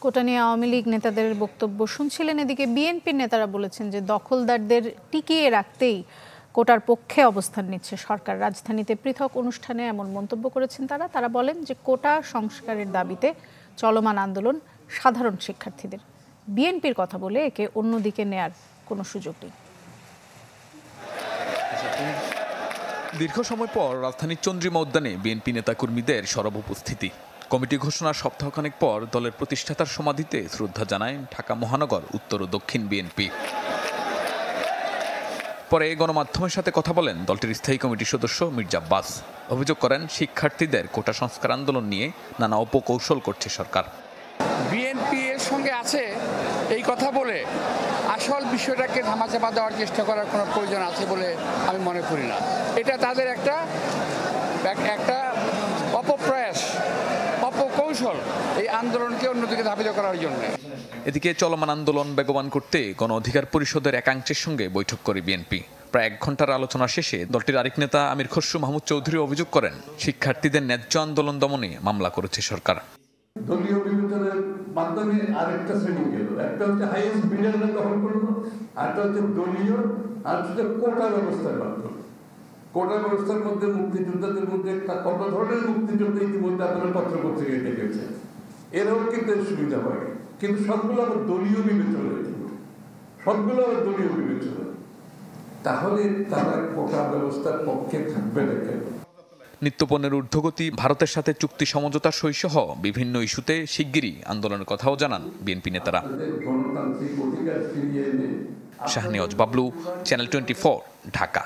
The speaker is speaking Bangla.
কোটা নিয়ে আওয়ামী লীগ নেতাদের বক্তব্য শুনছিলেন। এদিকে বিএনপির নেতারা বলেছেন যে দখলদারদের টিকিয়ে রাখতেই কোটার পক্ষে অবস্থান নিচ্ছে সরকার। রাজধানীতে পৃথক অনুষ্ঠানে এমন মন্তব্য করেছেন তারা বলেন যে কোটা সংস্কারের দাবিতে চলমান আন্দোলন সাধারণ শিক্ষার্থীদের। বিএনপির কথা বলে একে অন্যদিকে নেয়ার কোনো সুযোগ নেই। দীর্ঘ সময় পর রাজধানীর চন্দ্রিমা উদ্যানে বিএনপি নেতাকর্মীদের সরব উপস্থিতি। কমিটি ঘোষণার সপ্তাহখানেক পর দলের প্রতিষ্ঠাতার সমাধিতে শ্রদ্ধা জানায় ঢাকা মহানগর উত্তর ও দক্ষিণ বিএনপি। পরে গণমাধ্যমের সাথে কথা বলেন দলটির স্থায়ী কমিটির সদস্য মির্জা আব্বাস। অভিযোগ করেন শিক্ষার্থীদের কোটা সংস্কার আন্দোলন নিয়ে নানা অপকৌশল করছে সরকার। বিএনপি এর সঙ্গে আছে এই কথা বলে আসল বিষয়টাকে ধামাচাপা দেওয়ার চেষ্টা করার কোনো প্রয়োজন আছে বলে আমি মনে করি না। এটা তাদের একটা অপপ্রয়াস, অপকৌশল এই আন্দোলনকে অন্যদিকে ধাবিত করার জন্য। এদিকে চলমান আন্দোলন বেগবান করতে গণ অধিকার পরিষদের একাংশের সঙ্গে বৈঠক করে বিএনপি। প্রায় 1 ঘণ্টার আলোচনা শেষে দলটির আরেক নেতা আমির খসরু মাহমুদ চৌধুরী অভিযোগ করেন শিক্ষার্থীদের ন্যায্য আন্দোলন দমনে মামলা করেছে সরকার। দলীয় বিবেচনার মাধ্যমে আরেকটা শ্রেণী গেল, একটা হচ্ছে হাইয়েস্ট বিডাররা দখল করলো, আরেকটা হচ্ছে দলীয়, আর হচ্ছে কোটা ব্যবস্থার মাধ্যমে। কোটা ব্যবস্থার মধ্যে মুক্তিযোদ্ধাদের মধ্যে কত ধরনের মুক্তিযোদ্ধা ইতিমধ্যে আপনারা পত্রপত্রিকায় দেখেছেন। এরাও কিন্তু সুবিধা হয়, কিন্তু সবগুলো আবার দলীয় বিবেচনা, সবগুলো আবার দলীয় বিবেচনা। তাহলে তারা কোটা ব্যবস্থার পক্ষে থাকবে না কেন? নিত্যপণ্যের ঊর্ধ্বগতি, ভারতের সাথে চুক্তি সমঝোতা সহ বিভিন্ন ইস্যুতে শিগগিরই আন্দোলনের কথাও জানান বিএনপি নেতারা। গণতান্ত্রিক অধিকার ফিরিয়ে এনে শাহনেওয়াজ বাবলু, চ্যানেল 24, ঢাকা।